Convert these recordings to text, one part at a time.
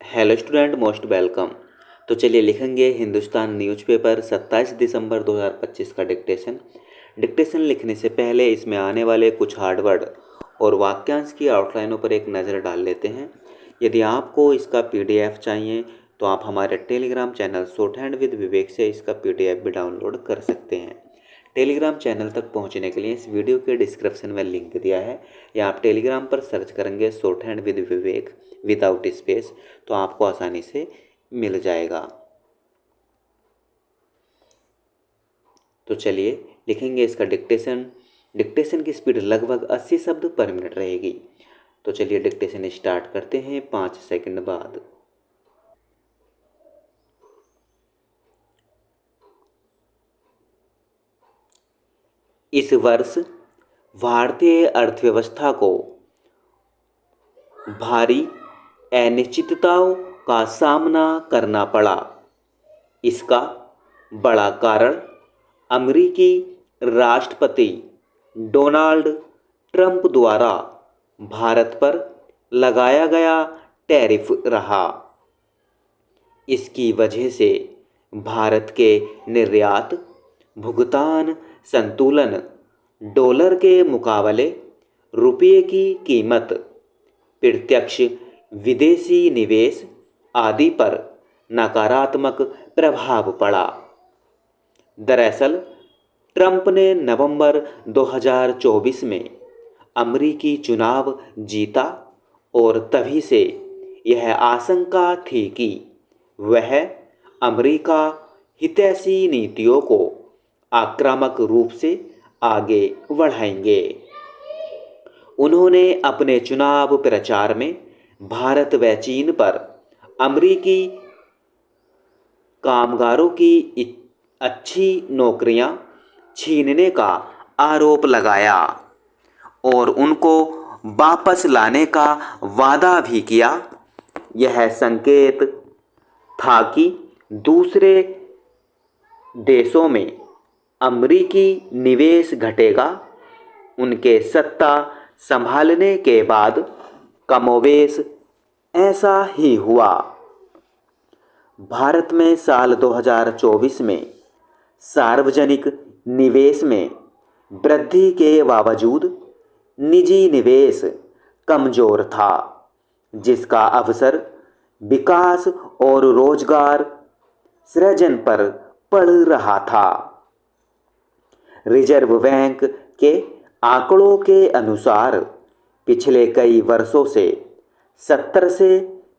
Hello student, most welcome. तो चलिए लिखेंगे हिंदुस्तान न्यूज़पेपर 27 दिसंबर 2025 का डिक्टेशन लिखने से पहले इसमें आने वाले कुछ हार्ड वर्ड और वाक्यांश की आउटलाइनों पर एक नज़र डाल लेते हैं। यदि आपको इसका पीडीएफ चाहिए तो आप हमारे Telegram channel short hand with Vivek से इसका पीडीएफ भी डाउनलोड कर सकते हैं। टेलीग्राम चैनल तक पहुंचने के लिए इस वीडियो के डिस्क्रिप्शन में लिंक दिया है, या आप टेलीग्राम पर सर्च करेंगे short hand with Vivek without space तो आपको आसानी से मिल जाएगा। तो चलिए लिखेंगे इसका डिक्टेशन की स्पीड लगभग 80 शब्द पर मिनट रहेगी। तो चलिए डिक्टेशन स्टार्ट करते हैं 5 सेकंड बाद। इस वर्ष भारतीय अर्थव्यवस्था को भारी अनिश्चितताओं का सामना करना पड़ा। इसका बड़ा कारण अमेरिकी राष्ट्रपति डोनाल्ड ट्रंप द्वारा भारत पर लगाया गया टैरिफ रहा। इसकी वजह से भारत के निर्यात भुगतान संतुलन, डॉलर के मुकाबले रुपये की कीमत, प्रत्यक्ष विदेशी निवेश आदि पर नकारात्मक प्रभाव पड़ा। दरअसल ट्रंप ने नवंबर 2024 में अमेरिकी चुनाव जीता और तभी से यह आशंका थी कि वह अमेरिका हितैषी नीतियों को आक्रामक रूप से आगे बढ़ाएंगे। उन्होंने अपने चुनाव प्रचार में भारत व चीन पर अमेरिकी कामगारों की अच्छी नौकरियां छीनने का आरोप लगाया और उनको वापस लाने का वादा भी किया। यह संकेत था कि दूसरे देशों में अमेरिकी निवेश घटेगा। उनके सत्ता संभालने के बाद कमोवेश ऐसा ही हुआ। भारत में साल 2024 में सार्वजनिक निवेश में वृद्धि के बावजूद निजी निवेश कमजोर था, जिसका अवसर विकास और रोजगार सृजन पर पड़ रहा था। रिजर्व बैंक के आंकड़ों के अनुसार पिछले कई वर्षों से 70 से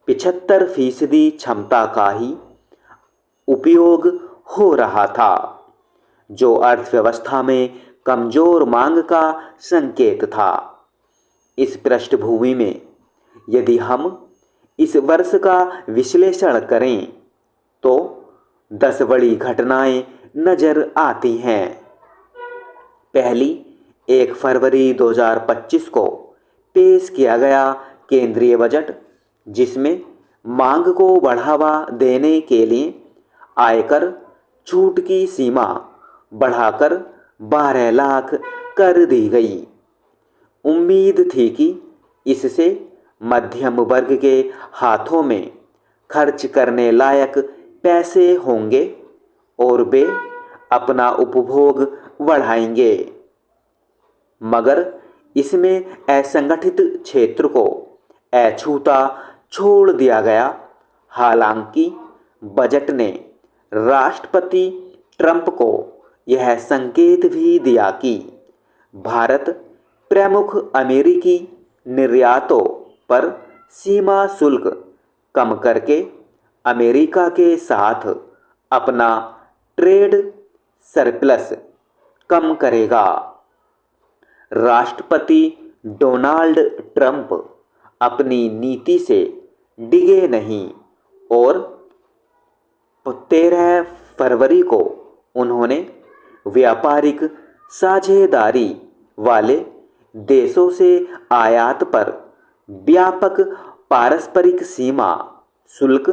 75% क्षमता का ही उपयोग हो रहा था, जो अर्थव्यवस्था में कमजोर मांग का संकेत था। इस पृष्ठभूमि में यदि हम इस वर्ष का विश्लेषण करें तो 10 बड़ी घटनाएं नजर आती हैं। पहली, 1 फरवरी 2025 को पेश किया गया केंद्रीय बजट, जिसमें मांग को बढ़ावा देने के लिए आयकर छूट की सीमा बढ़ाकर 12 लाख कर दी गई। उम्मीद थी कि इससे मध्यम वर्ग के हाथों में खर्च करने लायक पैसे होंगे और वे अपना उपभोग बढ़ाएंगे, मगर इसमें असंगठित क्षेत्र को अछूता छोड़ दिया गया। हालांकि बजट ने राष्ट्रपति ट्रंप को यह संकेत भी दिया कि भारत प्रमुख अमेरिकी निर्यातों पर सीमा शुल्क कम करके अमेरिका के साथ अपना ट्रेड सरप्लस कम करेगा। राष्ट्रपति डोनाल्ड ट्रंप अपनी नीति से डिगे नहीं और 13 फरवरी को उन्होंने व्यापारिक साझेदारी वाले देशों से आयात पर व्यापक पारस्परिक सीमा शुल्क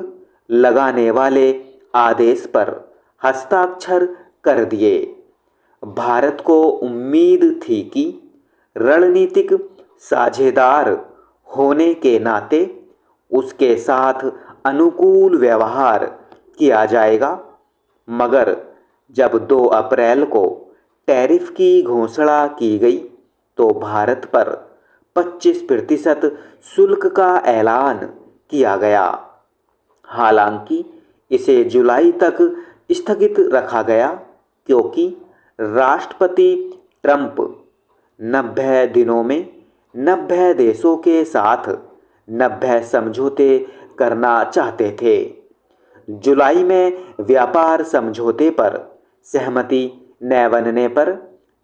लगाने वाले आदेश पर हस्ताक्षर कर दिए। भारत को उम्मीद थी कि रणनीतिक साझेदार होने के नाते उसके साथ अनुकूल व्यवहार किया जाएगा, मगर जब 2 अप्रैल को टैरिफ की घोषणा की गई तो भारत पर 25% शुल्क का ऐलान किया गया। हालांकि इसे जुलाई तक स्थगित रखा गया क्योंकि राष्ट्रपति ट्रंप 90 दिनों में 90 देशों के साथ 90 समझौते करना चाहते थे। जुलाई में व्यापार समझौते पर सहमति न बनने पर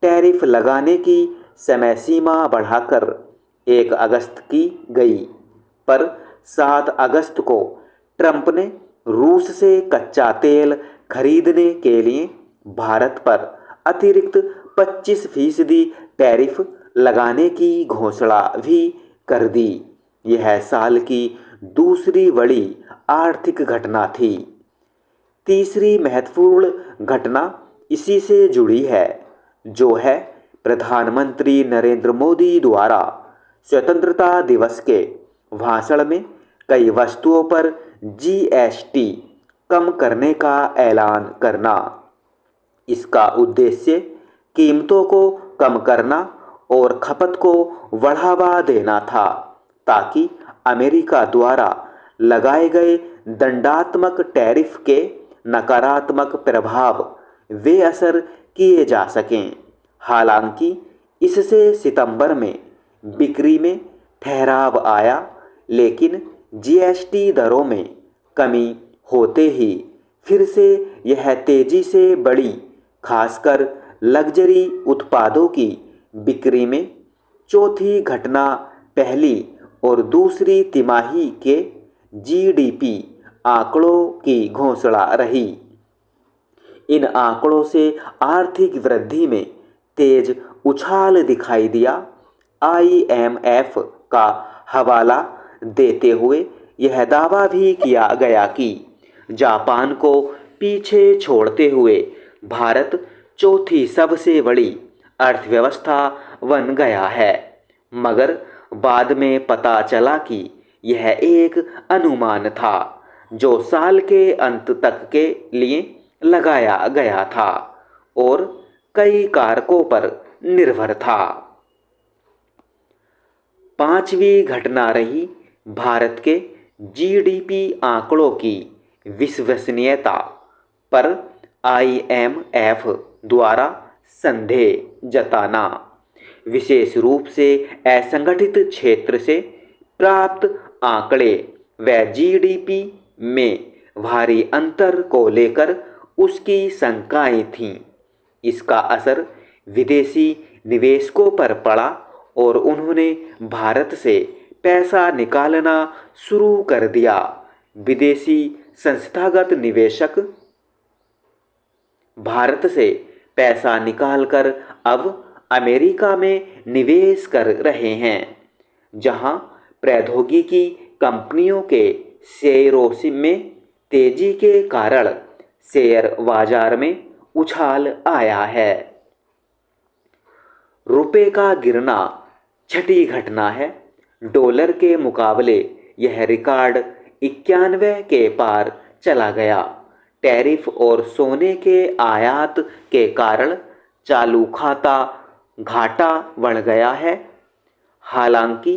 टैरिफ लगाने की समय सीमा बढ़ाकर 1 अगस्त की गई, पर 7 अगस्त को ट्रंप ने रूस से कच्चा तेल खरीदने के लिए भारत पर अतिरिक्त 25% टैरिफ लगाने की घोषणा भी कर दी। यह साल की दूसरी बड़ी आर्थिक घटना थी। तीसरी महत्वपूर्ण घटना इसी से जुड़ी है, जो है प्रधानमंत्री नरेंद्र मोदी द्वारा स्वतंत्रता दिवस के भाषण में कई वस्तुओं पर जीएसटी कम करने का ऐलान करना। इसका उद्देश्य कीमतों को कम करना और खपत को बढ़ावा देना था, ताकि अमेरिका द्वारा लगाए गए दंडात्मक टैरिफ के नकारात्मक प्रभाव बेअसर किए जा सकें। हालांकि इससे सितंबर में बिक्री में ठहराव आया, लेकिन जीएसटी दरों में कमी होते ही फिर से यह तेजी से बढ़ी, खासकर लग्जरी उत्पादों की बिक्री में। चौथी घटना पहली और दूसरी तिमाही के जीडीपी आंकड़ों की घोषणा रही। इन आंकड़ों से आर्थिक वृद्धि में तेज उछाल दिखाई दिया। आईएमएफ का हवाला देते हुए यह दावा भी किया गया कि जापान को पीछे छोड़ते हुए भारत चौथी सबसे बड़ी अर्थव्यवस्था बन गया है, मगर बाद में पता चला कि यह एक अनुमान था जो साल के अंत तक के लिए लगाया गया था और कई कारकों पर निर्भर था। पांचवी घटना रही भारत के जीडीपी आंकड़ों की विश्वसनीयता पर आईएमएफ द्वारा संदेह जताना, विशेष रूप से असंगठित क्षेत्र से प्राप्त आंकड़े व जीडीपी में भारी अंतर को लेकर उसकी शंकाएं थीं। इसका असर विदेशी निवेशकों पर पड़ा और उन्होंने भारत से पैसा निकालना शुरू कर दिया। विदेशी संस्थागत निवेशक भारत से पैसा निकालकर अब अमेरिका में निवेश कर रहे हैं, जहां प्रौद्योगिकी कंपनियों के शेयरों में तेजी के कारण शेयर बाजार में उछाल आया है। रुपए का गिरना छठी घटना है। डॉलर के मुकाबले यह रिकॉर्ड 91 के पार चला गया। टैरिफ और सोने के आयात के कारण चालू खाता घाटा बढ़ गया है। हालांकि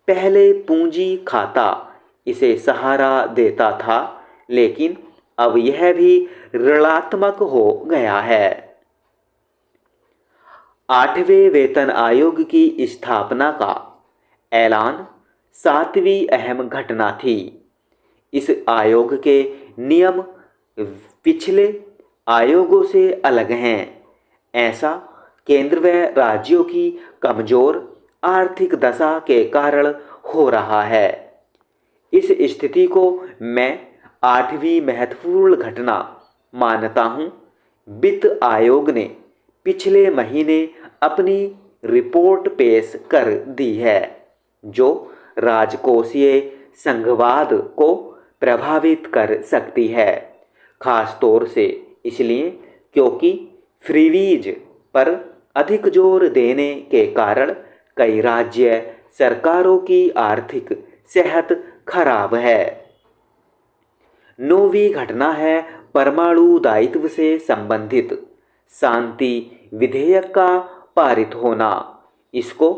पहले पूंजी खाता इसे सहारा देता था, लेकिन अब यह भी ऋणात्मक हो गया है। 8वें वेतन आयोग की स्थापना का ऐलान 7वीं अहम घटना थी। इस आयोग के नियम पिछले आयोगों से अलग हैं। ऐसा केंद्र व राज्यों की कमजोर आर्थिक दशा के कारण हो रहा है। इस स्थिति को मैं 8वीं महत्वपूर्ण घटना मानता हूं। वित्त आयोग ने पिछले महीने अपनी रिपोर्ट पेश कर दी है, जो राजकोषीय संघवाद को प्रभावित कर सकती है, खास तौर से इसलिए क्योंकि फ्रीवीज पर अधिक जोर देने के कारण कई राज्य सरकारों की आर्थिक सेहत खराब है। 9वीं घटना है परमाणु दायित्व से संबंधित शांति विधेयक का पारित होना। इसको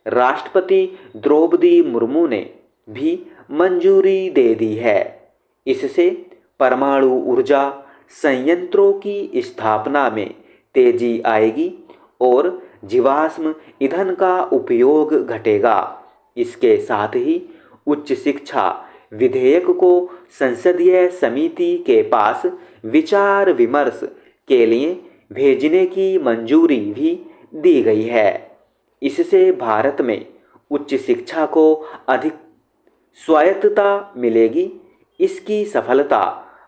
राष्ट्रपति द्रौपदी मुर्मू ने भी मंजूरी दे दी है। इससे परमाणु ऊर्जा संयंत्रों की स्थापना में तेजी आएगी और जीवाश्म ईंधन का उपयोग घटेगा। इसके साथ ही उच्च शिक्षा विधेयक को संसदीय समिति के पास विचार विमर्श के लिए भेजने की मंजूरी भी दी गई है। इससे भारत में उच्च शिक्षा को अधिक स्वायत्तता मिलेगी। इसकी सफलता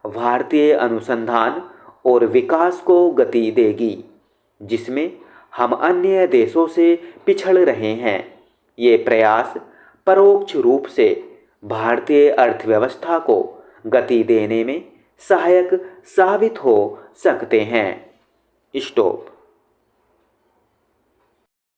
भारतीय अनुसंधान और विकास को गति देगी, जिसमें हम अन्य देशों से पिछड़ रहे हैं। ये प्रयास परोक्ष रूप से भारतीय अर्थव्यवस्था को गति देने में सहायक साबित हो सकते हैं। स्टॉप।